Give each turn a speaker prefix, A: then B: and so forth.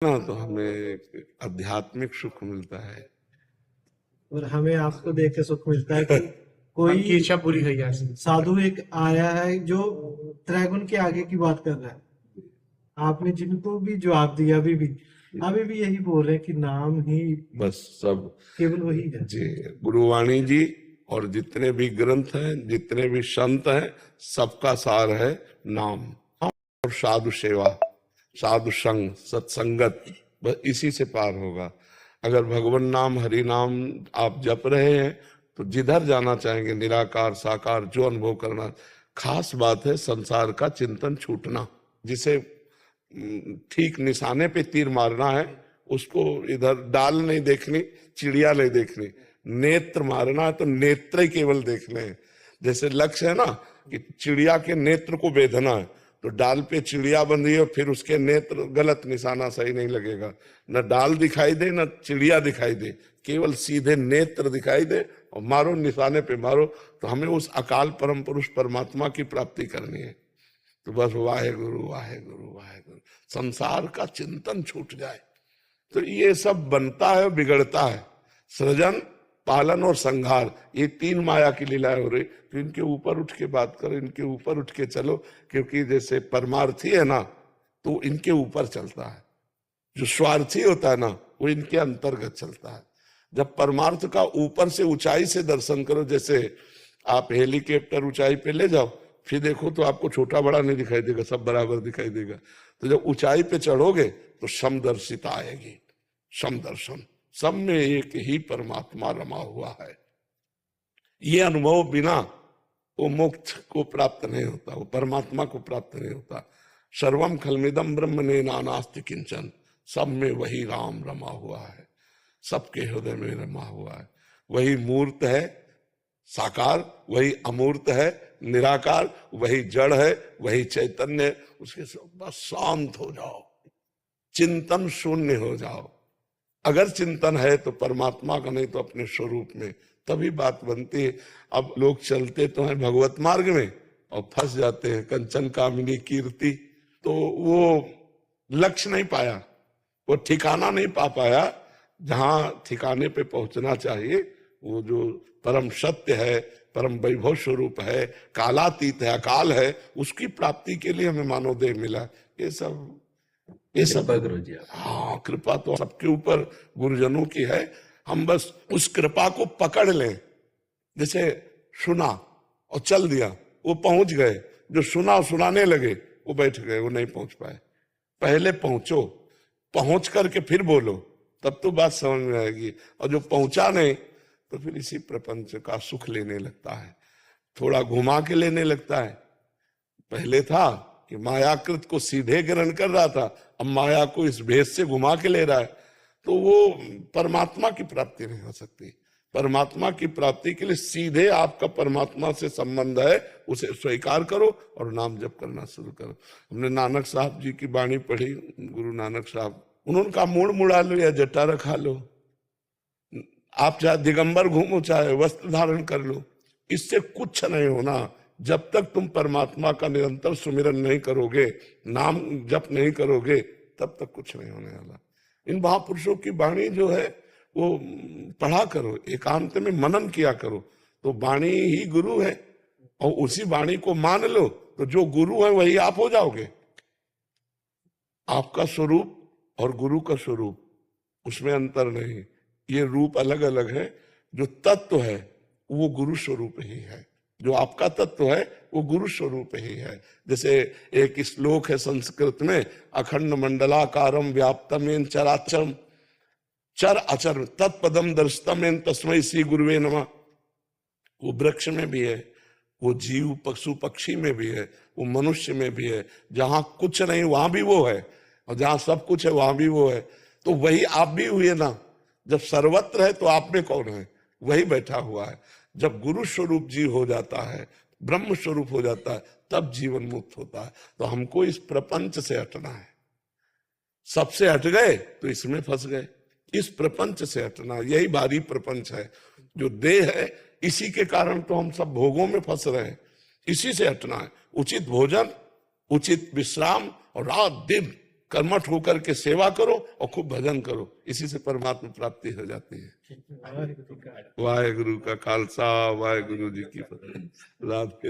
A: ना तो हमें एक आध्यात्मिक सुख मिलता है।
B: और हमें आपको देख के सुख मिलता है कि
C: मन
B: कोई
C: की इच्छा पूरी हुई है।
B: साधु एक आया है जो त्रैगुण के आगे की बात कर रहा है। आपने जिनको भी जवाब दिया अभी भी यही बोल रहे हैं कि नाम ही
A: बस सब
B: केवल वही है।
A: जी गुरुवाणी जी और जितने भी ग्रंथ हैं, जितने भी संत हैं, सबका सार है नाम और साधु सेवा, साधु संग, सत्संगत। बस इसी से पार होगा। अगर भगवान नाम, हरि नाम आप जप रहे हैं तो जिधर जाना चाहेंगे, निराकार साकार जो अनुभव करना। खास बात है संसार का चिंतन छूटना। जिसे ठीक निशाने पे तीर मारना है, उसको इधर डाल नहीं देखनी, चिड़िया नहीं देखनी, नेत्र मारना है तो नेत्र ही केवल देखने हैं। जैसे लक्ष्य है ना कि चिड़िया के नेत्र को बेधना है, तो डाल पे चिड़िया बंधी है, फिर उसके नेत्र गलत, निशाना सही नहीं लगेगा। न डाल दिखाई दे न चिड़िया दिखाई दे, केवल सीधे नेत्र दिखाई दे और मारो, निशाने पे मारो। तो हमें उस अकाल परम पुरुष परमात्मा की प्राप्ति करनी है। तो बस वाहे गुरु वाहे गुरु वाहे गुरु, संसार का चिंतन छूट जाए तो ये सब बनता है, बिगड़ता है। सृजन, पालन और संहार, ये तीन माया की लीलाएं हो रही। तो इनके ऊपर उठ के बात करो, इनके ऊपर उठ के चलो, क्योंकि जैसे परमार्थी है ना तो इनके ऊपर चलता है, जो स्वार्थी होता है ना वो इनके अंतर्गत चलता है। जब परमार्थ का ऊपर से ऊंचाई से दर्शन करो, जैसे आप हेलीकॉप्टर ऊंचाई पे ले जाओ, फिर देखो तो आपको छोटा बड़ा नहीं दिखाई देगा, सब बराबर दिखाई देगा। तो जब ऊंचाई पे चढ़ोगे तो समदर्शिता आएगी, समदर्शन, सब में एक ही परमात्मा रमा हुआ है। ये अनुभव बिना वो मोक्ष को प्राप्त नहीं होता, वो परमात्मा को प्राप्त नहीं होता। सर्वम खलमिदम ब्रह्म ने नानास्ति किंचन, सब में वही राम रमा हुआ है, सबके हृदय में रमा हुआ है। वही मूर्त है साकार, वही अमूर्त है निराकार, वही जड़ है वही चैतन्य। उसके बस शांत हो जाओ, चिंतन शून्य हो जाओ। अगर चिंतन है तो परमात्मा का, नहीं तो अपने स्वरूप में, तभी बात बनती है। अब लोग चलते तो हैं भगवत मार्ग में और फंस जाते हैं कंचन कामिनी कीर्ति, तो वो लक्ष्य नहीं पाया, वो ठिकाना नहीं पा पाया जहां ठिकाने पे पहुंचना चाहिए। वो जो परम सत्य है, परम वैभव स्वरूप है, कालातीत है, अकाल है, उसकी प्राप्ति के लिए हमें मानव देह मिला। ये सब
C: गुरु जी।
A: हाँ, कृपा तो सबके ऊपर गुरुजनों की है। हम बस उस कृपा को पकड़ लें। जैसे सुना और चल दिया, वो पहुंच गए। जो सुना और सुनाने लगे वो बैठ गए, वो नहीं पहुंच पाए। पहले पहुंचो, पहुंच करके फिर बोलो, तब तो बात समझ में आएगी। और जो पहुंचा नहीं तो फिर इसी प्रपंच का सुख लेने लगता है, थोड़ा घुमा के लेने लगता है। पहले था कि मायाकृत को सीधे ग्रहण कर रहा था, अब माया को इस भेष से घुमा के ले रहा है। तो वो परमात्मा की प्राप्ति नहीं हो सकती। परमात्मा की प्राप्ति के लिए सीधे आपका परमात्मा से संबंध है, उसे स्वीकार करो और नाम जप करना शुरू करो। हमने नानक साहब जी की वाणी पढ़ी, गुरु नानक साहब, उन्होंने कहा मूड मुड़ा लो या जटा रखा लो, आप चाहे दिगंबर घूमो चाहे वस्त्र धारण कर लो, इससे कुछ नहीं होना। जब तक तुम परमात्मा का निरंतर सुमिरन नहीं करोगे, नाम जप नहीं करोगे, तब तक कुछ नहीं होने वाला। इन महापुरुषों की वाणी जो है वो पढ़ा करो, एकांत में मनन किया करो, तो वाणी ही गुरु है। और उसी वाणी को मान लो तो जो गुरु है वही आप हो जाओगे। आपका स्वरूप और गुरु का स्वरूप, उसमें अंतर नहीं। ये रूप अलग अलग है, जो तत्व है वो गुरु स्वरूप ही है, जो आपका तत्व है वो गुरु स्वरूप ही है। जैसे एक श्लोक है संस्कृत में, अखंड मंडलाकारम व्याप्तमेन चराचरम, चर अचर तत्पदम दर्शतमेन तस्मै श्री गुरुवे नमः। वो वृक्ष में भी है, वो जीव पशु पक्षी में भी है, वो मनुष्य में भी है। जहां कुछ नहीं वहां भी वो है, और जहां सब कुछ है वहां भी वो है। तो वही आप भी हुए ना। जब सर्वत्र है तो आप में कौन है? वही बैठा हुआ है। जब गुरु स्वरूप जीव हो जाता है, ब्रह्म स्वरूप हो जाता है, तब जीवन मुक्त होता है। तो हमको इस प्रपंच से हटना है। सबसे हट गए तो इसमें फंस गए। इस प्रपंच से हटना, यही भारी प्रपंच है। जो देह है इसी के कारण तो हम सब भोगों में फंस रहे हैं, इसी से हटना है। उचित भोजन, उचित विश्राम और रात दिन कर्मठ होकर के सेवा करो और खूब भजन करो, इसी से परमात्मा प्राप्ति हो जाती है। वाहेगुरु का खालसा, वाहेगुरु जी की फतेह। राधे।